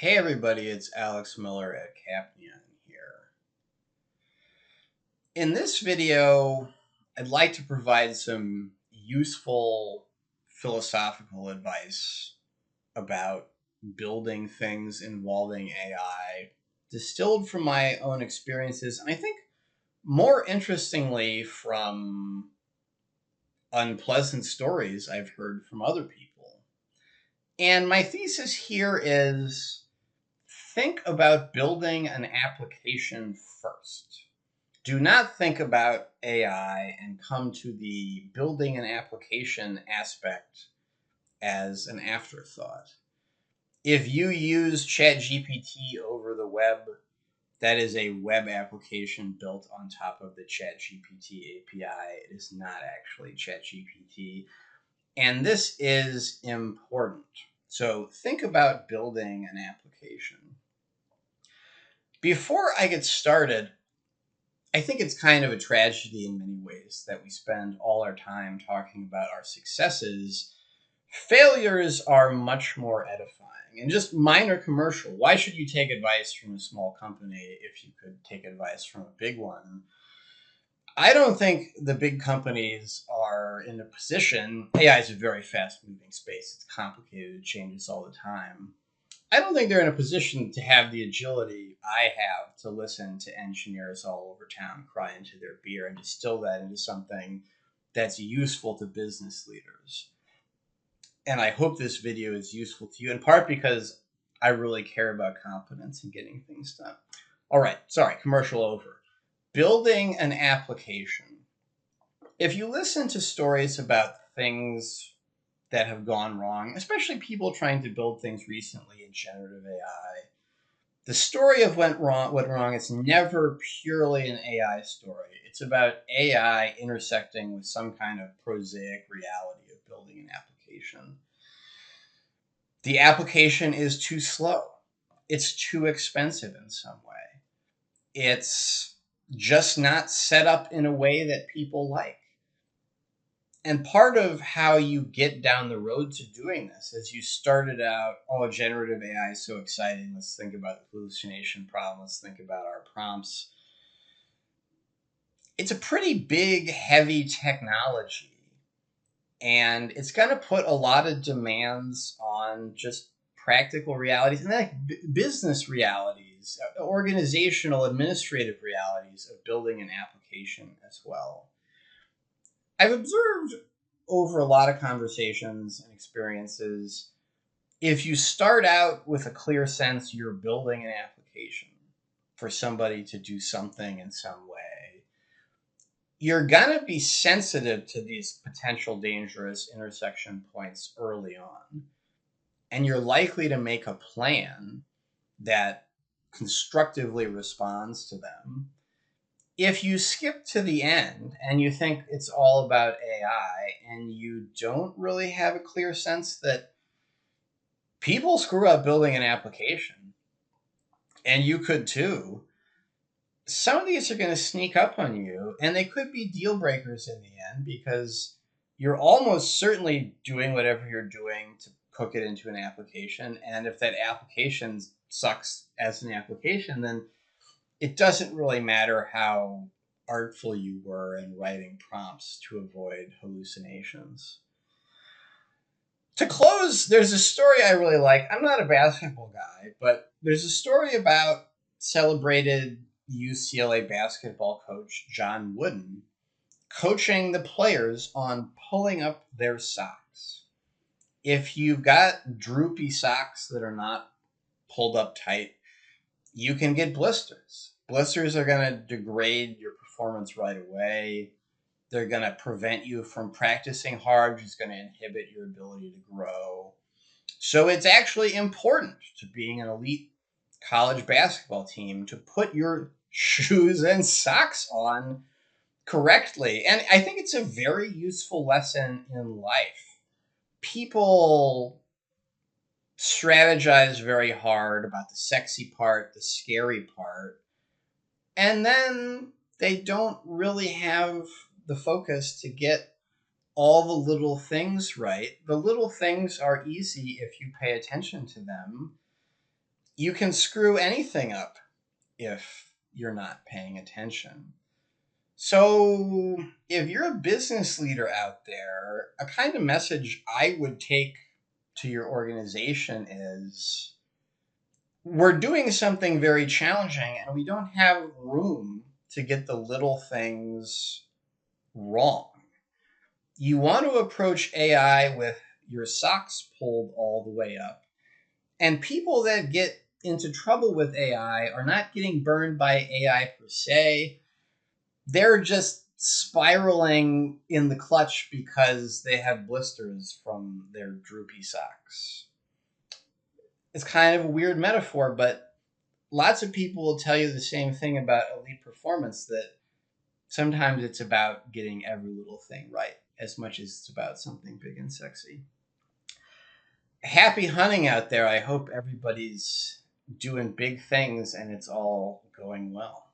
Hey everybody, it's Alex Miller at Capnion here. In this video, I'd like to provide some useful philosophical advice about building things involving AI, distilled from my own experiences, and I think more interestingly from unpleasant stories I've heard from other people. And my thesis here is think about building an application first. Do not think about AI and come to the building an application aspect as an afterthought. If you use ChatGPT over the web, that is a web application built on top of the ChatGPT API. It is not actually ChatGPT. And this is important. So think about building an application. Before I get started, I think it's kind of a tragedy in many ways that we spend all our time talking about our successes. Failures are much more edifying. And just minor commercial, why should you take advice from a small company if you could take advice from a big one? I don't think the big companies are in a position. AI is a very fast moving space. It's complicated. It changes all the time. I don't think they're in a position to have the agility I have to listen to engineers all over town cry into their beer and distill that into something that's useful to business leaders. And I hope this video is useful to you, in part because I really care about confidence in getting things done. All right, sorry, commercial over. Building an application. If you listen to stories about things that have gone wrong, especially people trying to build things recently in generative AI. The story of what went wrong is never purely an AI story. It's about AI intersecting with some kind of prosaic reality of building an application. The application is too slow. It's too expensive in some way. It's just not set up in a way that people like. And part of how you get down the road to doing this is you started out, oh, generative AI is so exciting. Let's think about the hallucination problem. Let's think about our prompts. It's a pretty big, heavy technology. And it's going to put a lot of demands on just practical realities and like business realities, organizational, administrative realities of building an application as well. I've observed over a lot of conversations and experiences, if you start out with a clear sense you're building an application for somebody to do something in some way, you're going to be sensitive to these potential dangerous intersection points early on. And you're likely to make a plan that constructively responds to them. If you skip to the end and you think it's all about AI and you don't really have a clear sense that people screw up building an application, and you could too, some of these are going to sneak up on you, and they could be deal breakers in the end because you're almost certainly doing whatever you're doing to cook it into an application. And if that application sucks as an application, then it doesn't really matter how artful you were in writing prompts to avoid hallucinations. To close, there's a story I really like. I'm not a basketball guy, but there's a story about celebrated UCLA basketball coach John Wooden coaching the players on pulling up their socks. If you've got droopy socks that are not pulled up tight, you can get blisters. Blisters are going to degrade your performance right away. They're going to prevent you from practicing hard, which is going to inhibit your ability to grow. So it's actually important to being an elite college basketball team to put your shoes and socks on correctly. And I think it's a very useful lesson in life. People strategize very hard about the sexy part, the scary part, and then they don't really have the focus to get all the little things right. The little things are easy if you pay attention to them. you can screw anything up if you're not paying attention. So, if you're a business leader out there, a kind of message I would take to your organization is we're doing something very challenging and we don't have room to get the little things wrong. You want to approach AI with your socks pulled all the way up. And people that get into trouble with AI are not getting burned by AI per se. They're just spiraling in the clutch because they have blisters from their droopy socks. It's kind of a weird metaphor, but lots of people will tell you the same thing about elite performance, that sometimes it's about getting every little thing right as much as it's about something big and sexy. Happy hunting out there. I hope everybody's doing big things and it's all going well.